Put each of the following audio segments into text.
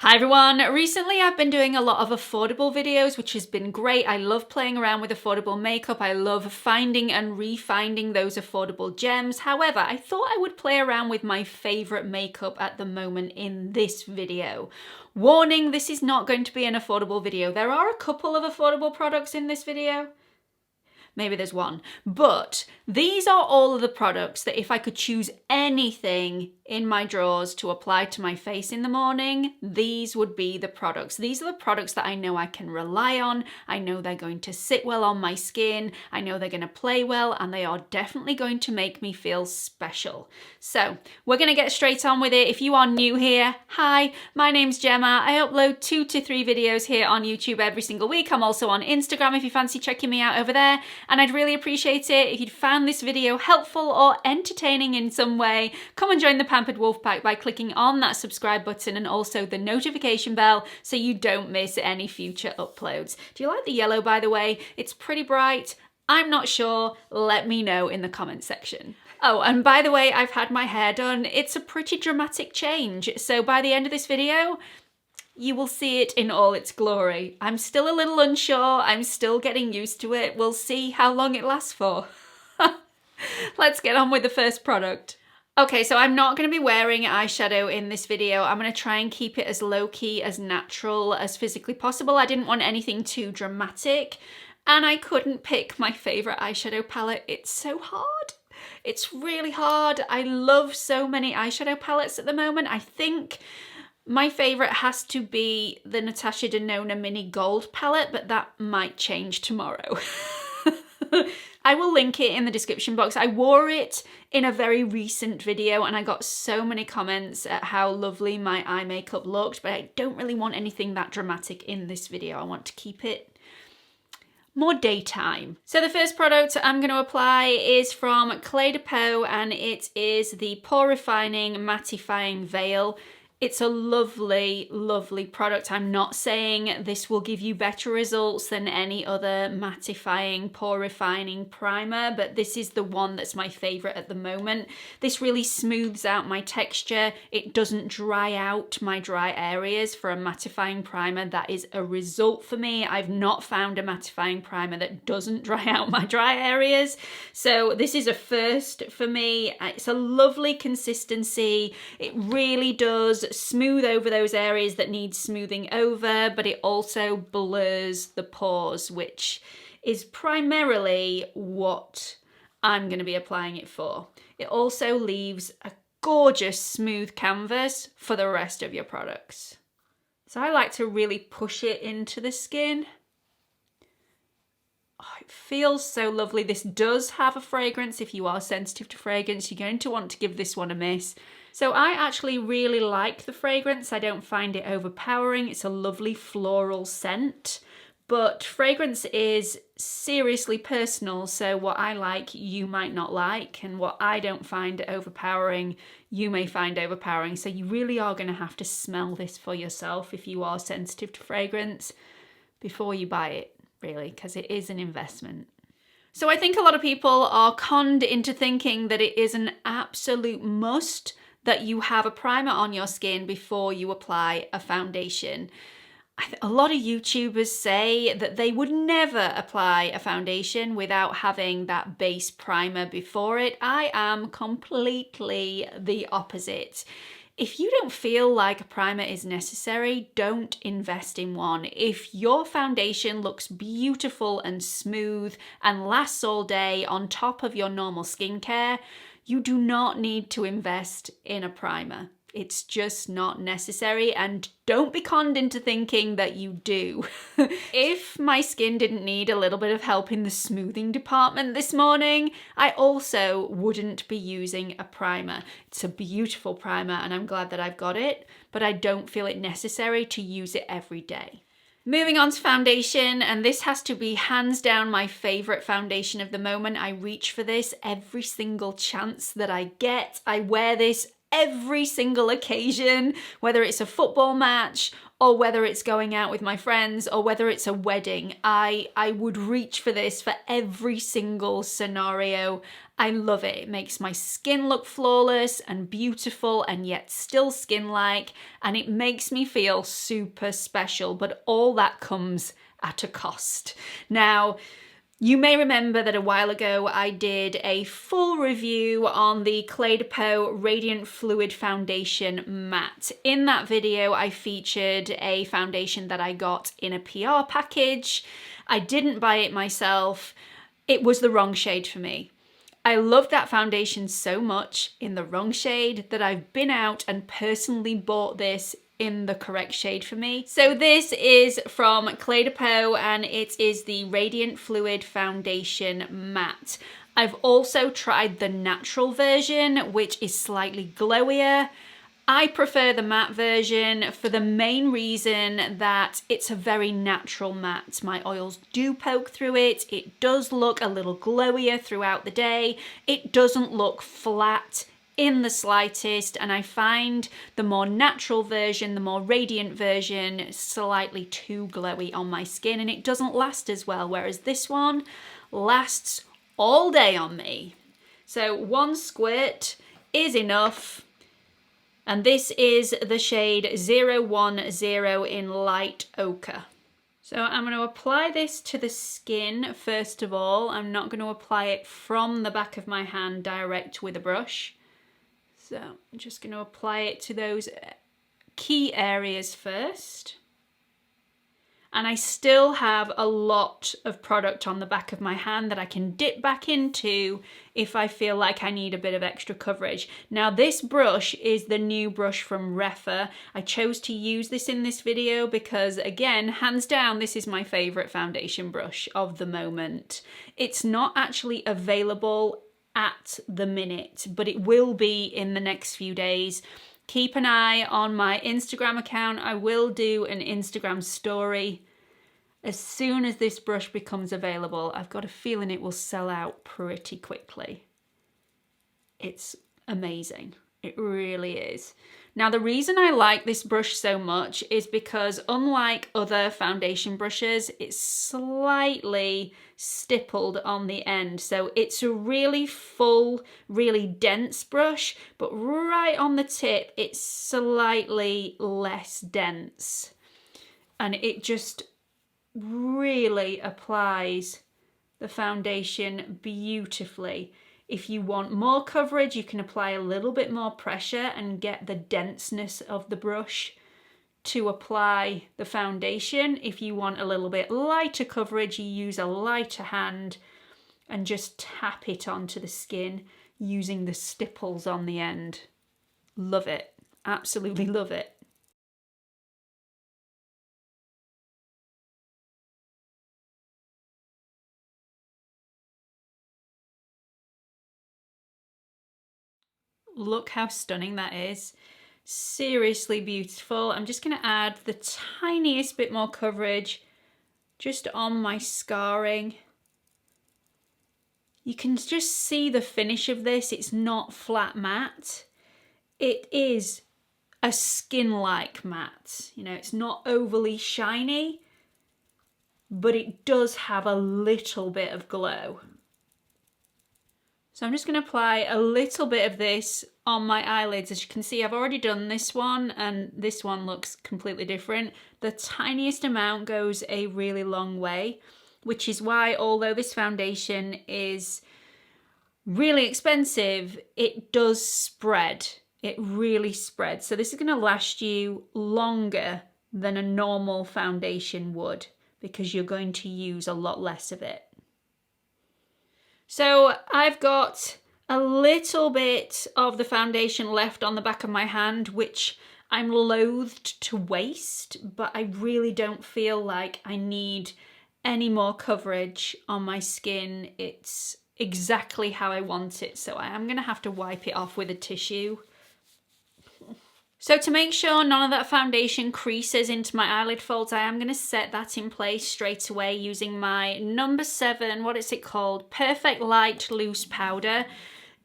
Hi everyone! Recently I've been doing a lot of affordable videos, which has been great. I love playing around with affordable makeup. I love finding and refinding those affordable gems. However, I thought I would play around with my favorite makeup at the moment in this video. Warning, this is not going to be an affordable video. There are a couple of affordable products in this video. Maybe there's one, but these are all of the products that if I could choose anything in my drawers to apply to my face in the morning, these would be the products. These are the products that I know I can rely on. I know they're going to sit well on my skin. I know they're going to play well, and they are definitely going to make me feel special. So we're going to get straight on with it. If you are new here, hi, my name's Gemma. I upload 2 to 3 videos here on YouTube every single week. I'm also on Instagram if you fancy checking me out over there. And I'd really appreciate it if you'd found this video helpful or entertaining in some way. Come and join the Pampered Wolf Pack by clicking on that subscribe button and also the notification bell so you don't miss any future uploads. Do you like the yellow, by the way? It's pretty bright. I'm not sure. Let me know in the comment section. Oh, and by the way, I've had my hair done. It's a pretty dramatic change. So by the end of this video, you will see it in all its glory. I'm still a little unsure. I'm still getting used to it. We'll see how long it lasts for. Let's get on with the first product. Okay, so I'm not going to be wearing eyeshadow in this video. I'm going to try and keep it as low-key, as natural, as physically possible. I didn't want anything too dramatic, and I couldn't pick my favourite eyeshadow palette. It's so hard. It's really hard. I love so many eyeshadow palettes at the moment. I think my favourite has to be the Natasha Denona Mini Gold palette, but that might change tomorrow. I will link it in the description box. I wore it in a very recent video and I got so many comments at how lovely my eye makeup looked, but I don't really want anything that dramatic in this video. I want to keep it more daytime. So the first product I'm going to apply is from Clé de Peau, and it is the Pore Refining Mattifying Veil. It's a lovely, lovely product. I'm not saying this will give you better results than any other mattifying, pore refining primer, but this is the one that's my favorite at the moment. This really smooths out my texture. It doesn't dry out my dry areas. For a mattifying primer, that is a result for me. I've not found a mattifying primer that doesn't dry out my dry areas. So this is a first for me. It's a lovely consistency. It really does smooth over those areas that need smoothing over, but it also blurs the pores, which is primarily what I'm going to be applying it for. It also leaves a gorgeous smooth canvas for the rest of your products. So I like to really push it into the skin. Oh, it feels so lovely. This does have a fragrance. If you are sensitive to fragrance, you're going to want to give this one a miss. So I actually really like the fragrance. I don't find it overpowering. It's a lovely floral scent, but fragrance is seriously personal. So what I like, you might not like, and what I don't find overpowering, you may find overpowering. So you really are going to have to smell this for yourself if you are sensitive to fragrance before you buy it, really, because it is an investment. So I think a lot of people are conned into thinking that it is an absolute must that you have a primer on your skin before you apply a foundation. A lot of YouTubers say that they would never apply a foundation without having that base primer before it. I am completely the opposite. If you don't feel like a primer is necessary, don't invest in one. If your foundation looks beautiful and smooth and lasts all day on top of your normal skincare, you do not need to invest in a primer. It's just not necessary, and don't be conned into thinking that you do. If my skin didn't need a little bit of help in the smoothing department this morning, I also wouldn't be using a primer. It's a beautiful primer and I'm glad that I've got it, but I don't feel it necessary to use it every day. Moving on to foundation, and this has to be hands down my favorite foundation of the moment. I reach for this every single chance that I get. I wear this every single occasion, whether it's a football match or whether it's going out with my friends or whether it's a wedding. I would reach for this for every single scenario. I love it. It makes my skin look flawless and beautiful and yet still skin-like, and it makes me feel super special, but all that comes at a cost. Now, you may remember that a while ago I did a full review on the Clé de Peau Radiant Fluid Foundation Matte. In that video, I featured a foundation that I got in a PR package. I didn't buy it myself. It was the wrong shade for me. I love that foundation so much in the wrong shade that I've been out and personally bought this in the correct shade for me. So this is from Clé de Peau and it is the Radiant Fluid Foundation Matte. I've also tried the natural version, which is slightly glowier. I prefer the matte version for the main reason that it's a very natural matte. My oils do poke through it. It does look a little glowier throughout the day. It doesn't look flat in the slightest, and I find the more natural version, the more radiant version, slightly too glowy on my skin, and it doesn't last as well, whereas this one lasts all day on me. So one squirt is enough. And this is the shade 010 in Light Ochre. So I'm going to apply this to the skin first of all. I'm not going to apply it from the back of my hand direct with a brush. So I'm just going to apply it to those key areas first. And I still have a lot of product on the back of my hand that I can dip back into if I feel like I need a bit of extra coverage. Now this brush is the new brush from Refa. I chose to use this in this video because, again, hands down, this is my favourite foundation brush of the moment. It's not actually available at the minute, but it will be in the next few days. Keep an eye on my Instagram account. I will do an Instagram story as soon as this brush becomes available. I've got a feeling it will sell out pretty quickly. It's amazing. It really is. Now, the reason I like this brush so much is because unlike other foundation brushes, it's slightly stippled on the end. So it's a really full, really dense brush, but right on the tip, it's slightly less dense. And it just really applies the foundation beautifully. If you want more coverage, you can apply a little bit more pressure and get the denseness of the brush to apply the foundation. If you want a little bit lighter coverage, you use a lighter hand and just tap it onto the skin using the stipples on the end. Love it. Absolutely love it. Look how stunning that is. Seriously beautiful. I'm just going to add the tiniest bit more coverage just on my scarring. You can just see the finish of this. It's not flat matte. It is a skin-like matte. You know, it's not overly shiny, but it does have a little bit of glow. So I'm just going to apply a little bit of this on my eyelids. As you can see, I've already done this one and this one looks completely different. The tiniest amount goes a really long way, which is why, although this foundation is really expensive, it does spread. It really spreads. So this is going to last you longer than a normal foundation would because you're going to use a lot less of it. So I've got a little bit of the foundation left on the back of my hand, which I'm loathed to waste, but I really don't feel like I need any more coverage on my skin. It's exactly how I want it, so I am going to have to wipe it off with a tissue. So to make sure none of that foundation creases into my eyelid folds, I am going to set that in place straight away using my number 7, what is it called? Perfect Light Loose Powder.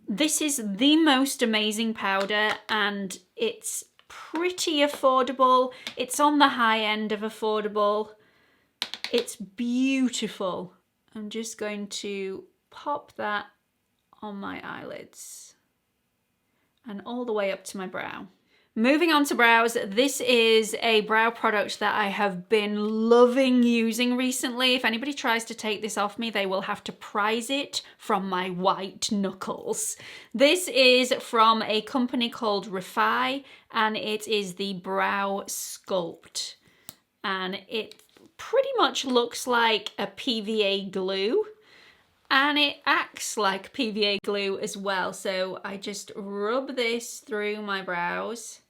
This is the most amazing powder and it's pretty affordable. It's on the high end of affordable. It's beautiful. I'm just going to pop that on my eyelids and all the way up to my brow. Moving on to brows, this is a brow product that I have been loving using recently. If anybody tries to take this off me, they will have to prise it from my white knuckles. This is from a company called Refi, and it is the Brow Sculpt. And it pretty much looks like a PVA glue. And it acts like PVA glue as well. So I just rub this through my brows,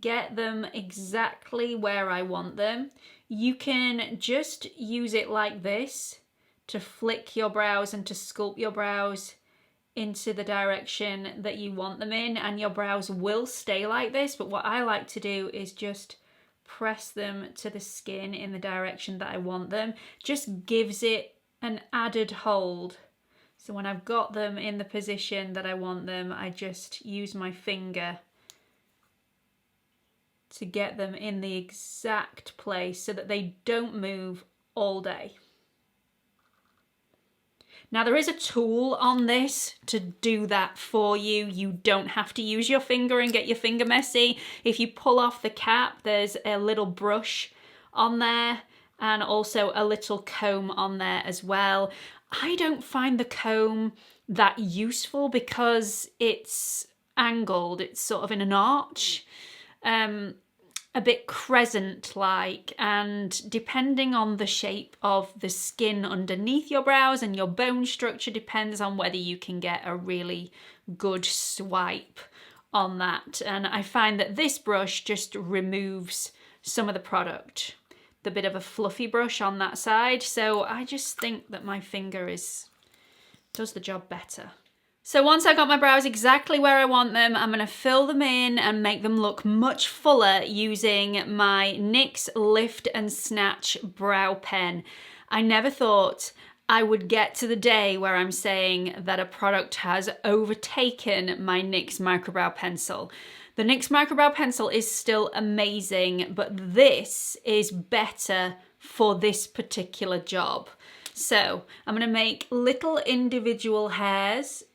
get them exactly where I want them. You can just use it like this to flick your brows and to sculpt your brows into the direction that you want them in, and your brows will stay like this. But what I like to do is just press them to the skin in the direction that I want them. Just gives it an added hold. So when I've got them in the position that I want them, I just use my finger to get them in the exact place so that they don't move all day. Now there is a tool on this to do that for you. You don't have to use your finger and get your finger messy. If you pull off the cap, there's a little brush on there and also a little comb on there as well. I don't find the comb that useful because it's angled, it's sort of in an arch. A bit crescent-like, and depending on the shape of the skin underneath your brows and your bone structure depends on whether you can get a really good swipe on that. And I find that this brush just removes some of the product, the bit of a fluffy brush on that side. So I just think that my finger does the job better. So once I got my brows exactly where I want them, I'm going to fill them in and make them look much fuller using my NYX Lift and Snatch brow pen. I never thought I would get to the day where I'm saying that a product has overtaken my NYX Microbrow Pencil. The NYX Microbrow Pencil is still amazing, but this is better for this particular job. So I'm going to make little individual hairs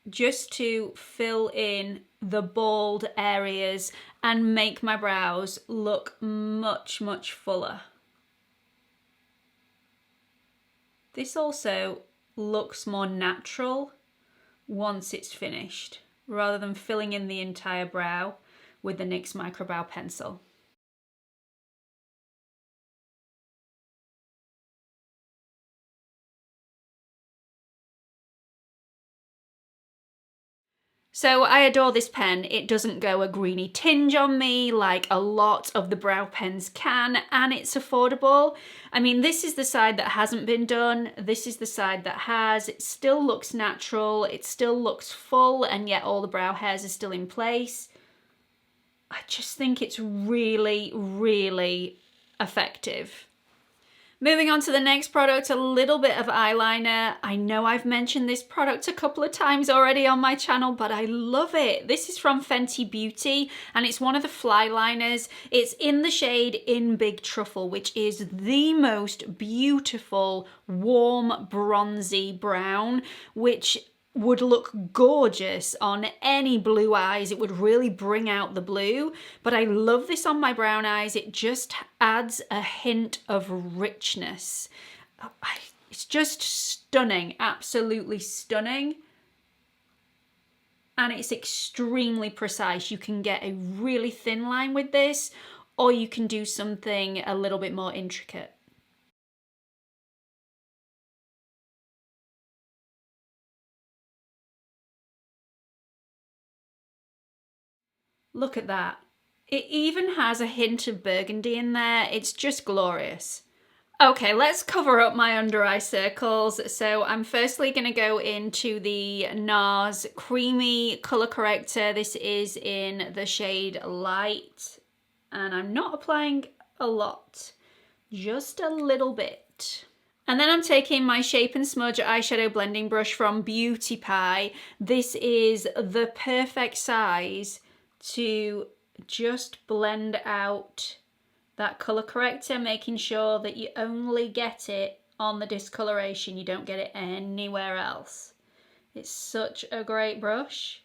just to fill in the bald areas and make my brows look much, much fuller. This also looks more natural once it's finished, rather than filling in the entire brow with the NYX Microbrow Pencil. So I adore this pen. It doesn't go a greeny tinge on me like a lot of the brow pens can, and it's affordable. I mean, this is the side that hasn't been done. This is the side that has. It still looks natural. It still looks full, and yet all the brow hairs are still in place. I just think it's really, really effective. Moving on to the next product, a little bit of eyeliner. I know I've mentioned this product a couple of times already on my channel, but I love it. This is from Fenty Beauty, and it's one of the fly liners. It's in the shade In Big Truffle, which is the most beautiful, warm, bronzy brown, which would look gorgeous on any blue eyes. It would really bring out the blue, but I love this on my brown eyes. It just adds a hint of richness. It's just stunning, absolutely stunning. And it's extremely precise. You can get a really thin line with this, or you can do something a little bit more intricate. Look at that. It even has a hint of burgundy in there. It's just glorious. Okay, let's cover up my under eye circles. So I'm firstly going to go into the Nars Creamy Colour Corrector. This is in the shade Light. And I'm not applying a lot, just a little bit. And then I'm taking my Shape and Smudge eyeshadow blending brush from Beauty Pie. This is the perfect size to just blend out that colour corrector, making sure that you only get it on the discoloration. You don't get it anywhere else. It's such a great brush.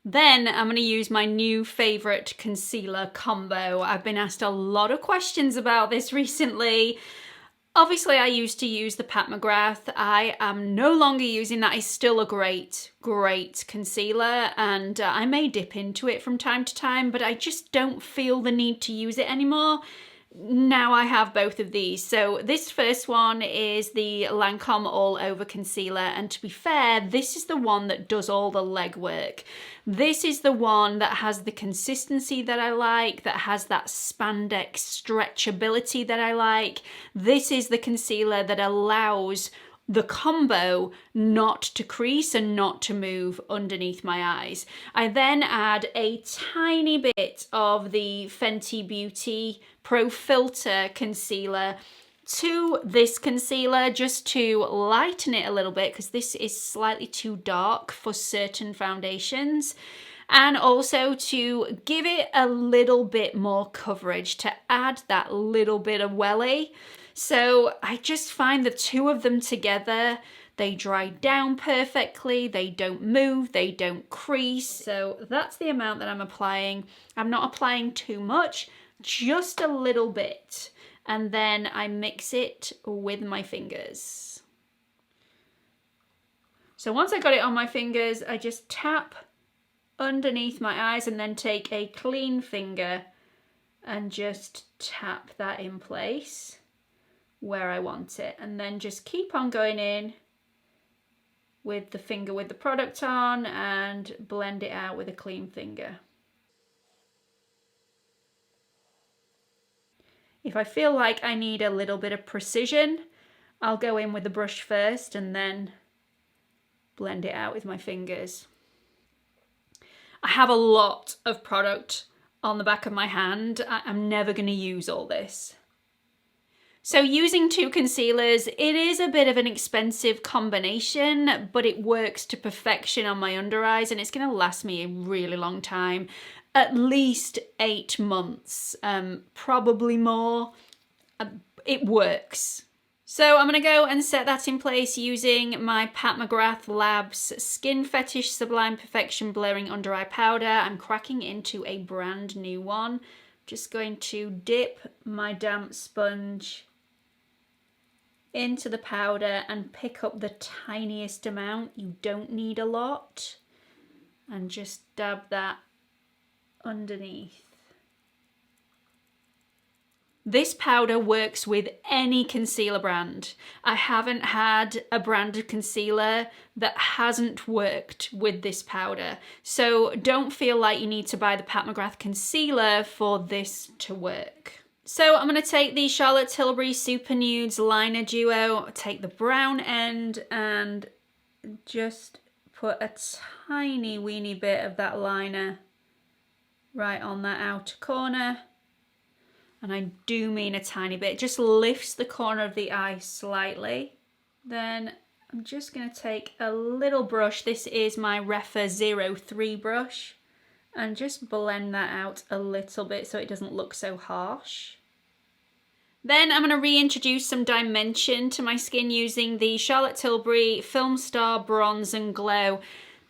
Then I'm going to use my new favourite concealer combo. I've been asked a lot of questions about this recently. Obviously, I used to use the Pat McGrath. I am no longer using that. It's still a great concealer, and I may dip into it from time to time, but I just don't feel the need to use it anymore. Now I have both of these. So this first one is the Lancome All Over Concealer, and to be fair, this is the one that does all the legwork. This is the one that has the consistency that I like, that has that spandex stretchability that I like. This is the concealer that allows the combo not to crease and not to move underneath my eyes. I then add a tiny bit of the Fenty Beauty Pro Filter concealer to this concealer just to lighten it a little bit, because this is slightly too dark for certain foundations, and also to give it a little bit more coverage, to add that little bit of welly. So I just find the two of them together, they dry down perfectly, they don't move, they don't crease. So that's the amount that I'm applying. I'm not applying too much, just a little bit. And then I mix it with my fingers. So once I got it on my fingers, I just tap underneath my eyes and then take a clean finger and just tap that in place where I want it, and then just keep on going in with the finger with the product on and blend it out with a clean finger. If I feel like I need a little bit of precision, I'll go in with the brush first and then blend it out with my fingers. I have a lot of product on the back of my hand. I'm never going to use all this. So using two concealers, it is a bit of an expensive combination, but it works to perfection on my under eyes, and it's going to last me a really long time. At least 8 months, probably more. It works. So I'm going to go and set that in place using my Pat McGrath Labs Skin Fetish Sublime Perfection Blurring Under Eye Powder. I'm cracking into a brand new one. Just going to dip my damp sponge into the powder and pick up the tiniest amount. You don't need a lot. And just dab that underneath. This powder works with any concealer brand. I haven't had a brand of concealer that hasn't worked with this powder. So don't feel like you need to buy the Pat McGrath concealer for this to work. So I'm going to take the Charlotte Tilbury Super Nudes Liner Duo, take the brown end and just put a tiny weeny bit of that liner right on that outer corner. And I do mean a tiny bit. It just lifts the corner of the eye slightly. Then I'm just going to take a little brush. This is my Refa 03 brush. And just blend that out a little bit so it doesn't look so harsh. Then I'm going to reintroduce some dimension to my skin using the Charlotte Tilbury Film Star Bronze and Glow.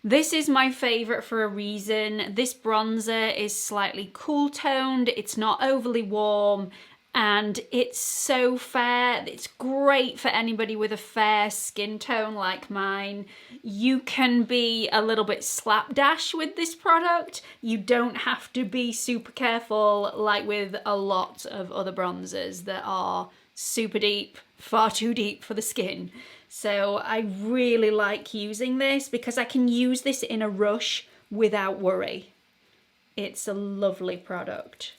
This is my favourite for a reason. This bronzer is slightly cool toned, it's not overly warm, and it's so fair. It's great for anybody with a fair skin tone like mine. You can be a little bit slapdash with this product. You don't have to be super careful like with a lot of other bronzers that are super deep, far too deep for the skin. So I really like using this because I can use this in a rush without worry. It's a lovely product.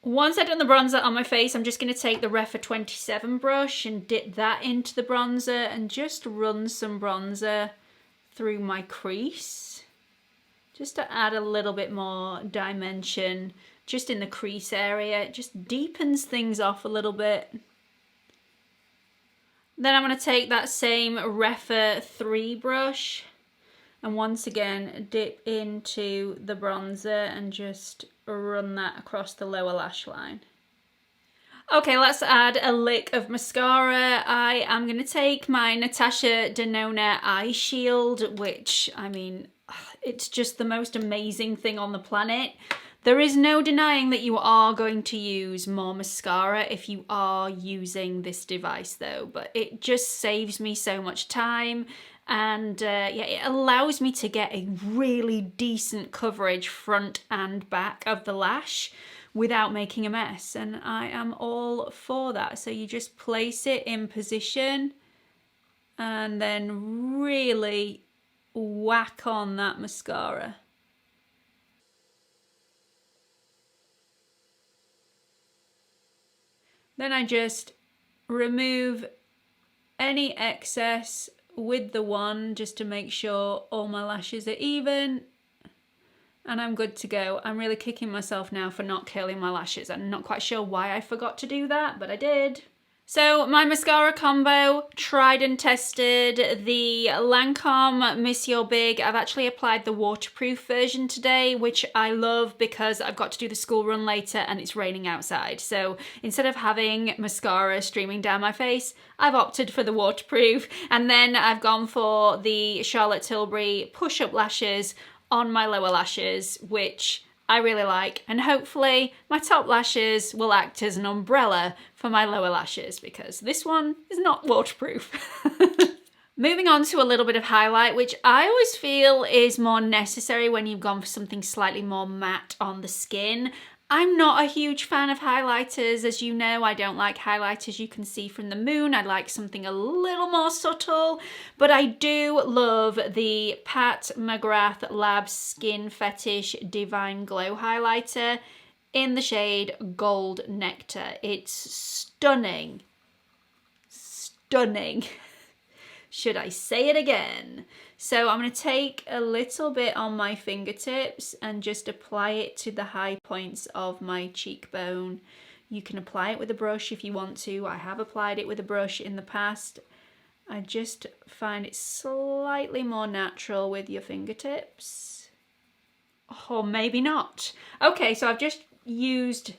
Once I've done the bronzer on my face, I'm just going to take the Refa 27 brush and dip that into the bronzer and just run some bronzer through my crease, just to add a little bit more dimension just in the crease area. It just deepens things off a little bit. Then I'm going to take that same Refa 3 brush and once again dip into the bronzer and just run that across the lower lash line. Okay, let's add a lick of mascara. I am going to take my Natasha Denona Eye Shield, which, I mean, it's just the most amazing thing on the planet. There is no denying that you are going to use more mascara if you are using this device though, but it just saves me so much time and yeah, it allows me to get a really decent coverage front and back of the lash without making a mess, and I am all for that. So you just place it in position and then really whack on that mascara. Then I just remove any excess with the wand just to make sure all my lashes are even, and I'm good to go. I'm really kicking myself now for not curling my lashes. I'm not quite sure why I forgot to do that, but I did. So my mascara combo, tried and tested, the Lancome Miss Your Big. I've actually applied the waterproof version today, which I love because I've got to do the school run later and it's raining outside. So instead of having mascara streaming down my face, I've opted for the waterproof. And then I've gone for the Charlotte Tilbury push-up lashes on my lower lashes, which I really like, and hopefully my top lashes will act as an umbrella for my lower lashes because this one is not waterproof. Moving on to a little bit of highlight, which I always feel is more necessary when you've gone for something slightly more matte on the skin. I'm not a huge fan of highlighters, as you know. I don't like highlighters you can see from the moon. I like something a little more subtle, but I do love the Pat McGrath Labs Skin Fetish Divine Glow Highlighter in the shade Gold Nectar. It's stunning. Stunning. Should I say it again? So I'm going to take a little bit on my fingertips and just apply it to the high points of my cheekbone. You can apply it with a brush if you want to. I have applied it with a brush in the past. I just find it slightly more natural with your fingertips. Or maybe not. Okay, so I've just used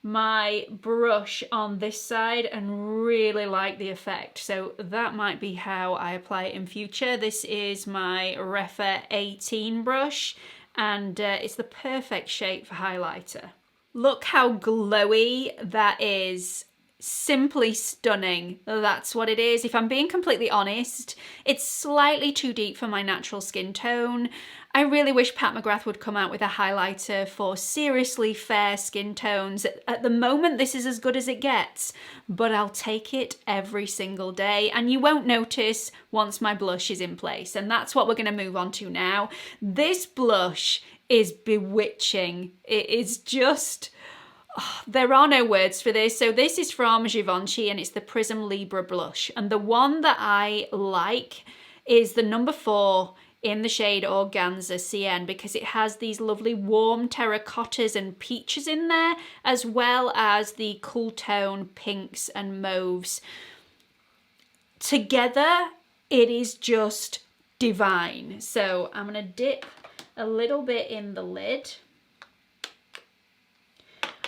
my brush on this side and really like the effect, so that might be how I apply it in future. This is my Refa 18 brush and it's the perfect shape for highlighter. Look how glowy that is. Simply stunning. That's what it is. If I'm being completely honest, it's slightly too deep for my natural skin tone. I really wish Pat McGrath would come out with a highlighter for seriously fair skin tones. At the moment, this is as good as it gets, but I'll take it every single day, and you won't notice once my blush is in place, and that's what we're going to move on to now. This blush is bewitching. It is just... Oh, there are no words for this. So this is from Givenchy and it's the Prism Libra blush. And the one that I like is the number 4 in the shade Organza CN because it has these lovely warm terracottas and peaches in there, as well as the cool tone pinks and mauves. Together, it is just divine. So I'm going to dip a little bit in the lid.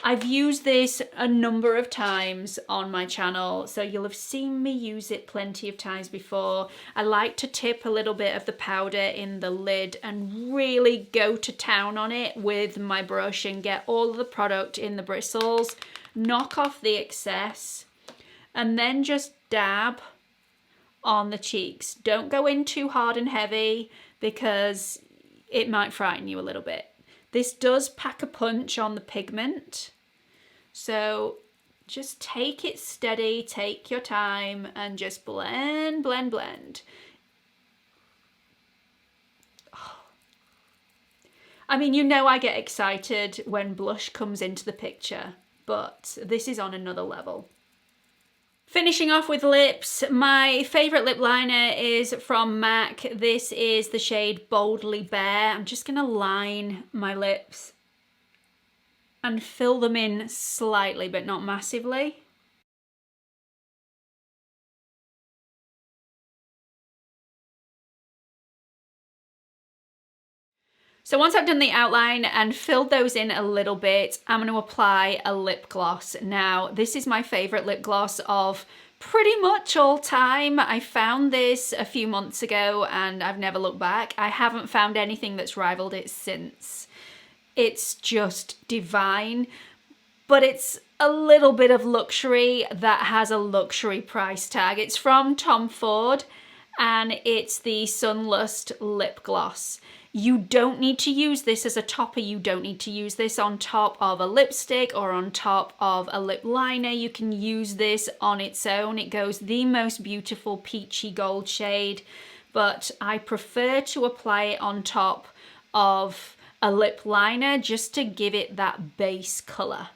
I've used this a number of times on my channel, so you'll have seen me use it plenty of times before. I like to tip a little bit of the powder in the lid and really go to town on it with my brush and get all of the product in the bristles, knock off the excess, and then just dab on the cheeks. Don't go in too hard and heavy because it might frighten you a little bit. This does pack a punch on the pigment. So just take it steady, take your time, and just blend, blend, blend. Oh. I mean, you know I get excited when blush comes into the picture, but this is on another level. Finishing off with lips, my favourite lip liner is from MAC. This is the shade Boldly Bare. I'm just going to line my lips and fill them in slightly, but not massively. So once I've done the outline and filled those in a little bit, I'm going to apply a lip gloss. Now, this is my favorite lip gloss of pretty much all time. I found this a few months ago and I've never looked back. I haven't found anything that's rivaled it since. It's just divine, but it's a little bit of luxury that has a luxury price tag. It's from Tom Ford and it's the Sunlust lip gloss. You don't need to use this as a topper. You don't need to use this on top of a lipstick or on top of a lip liner. You can use this on its own. It goes the most beautiful peachy gold shade, but I prefer to apply it on top of a lip liner just to give it that base color.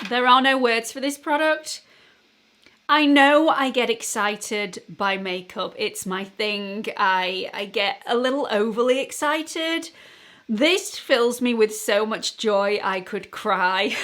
There are no words for this product. I know I get excited by makeup. It's my thing. I get a little overly excited. This fills me with so much joy I could cry.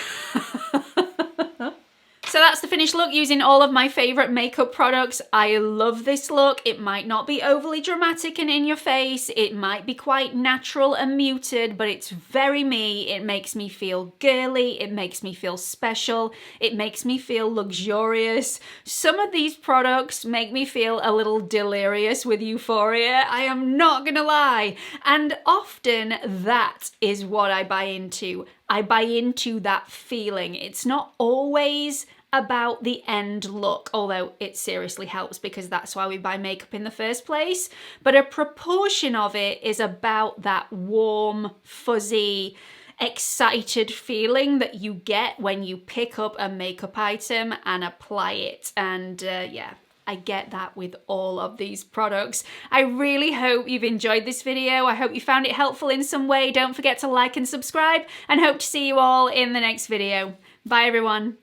So that's the finished look using all of my favorite makeup products. I love this look. It might not be overly dramatic and in your face. It might be quite natural and muted, but it's very me. It makes me feel girly. It makes me feel special. It makes me feel luxurious. Some of these products make me feel a little delirious with euphoria. I am not gonna lie. And often that is what I buy into. I buy into that feeling. It's not always about the end look, although it seriously helps because that's why we buy makeup in the first place. But a proportion of it is about that warm, fuzzy, excited feeling that you get when you pick up a makeup item and apply it. And yeah, I get that with all of these products. I really hope you've enjoyed this video. I hope you found it helpful in some way. Don't forget to like and subscribe, and hope to see you all in the next video. Bye everyone.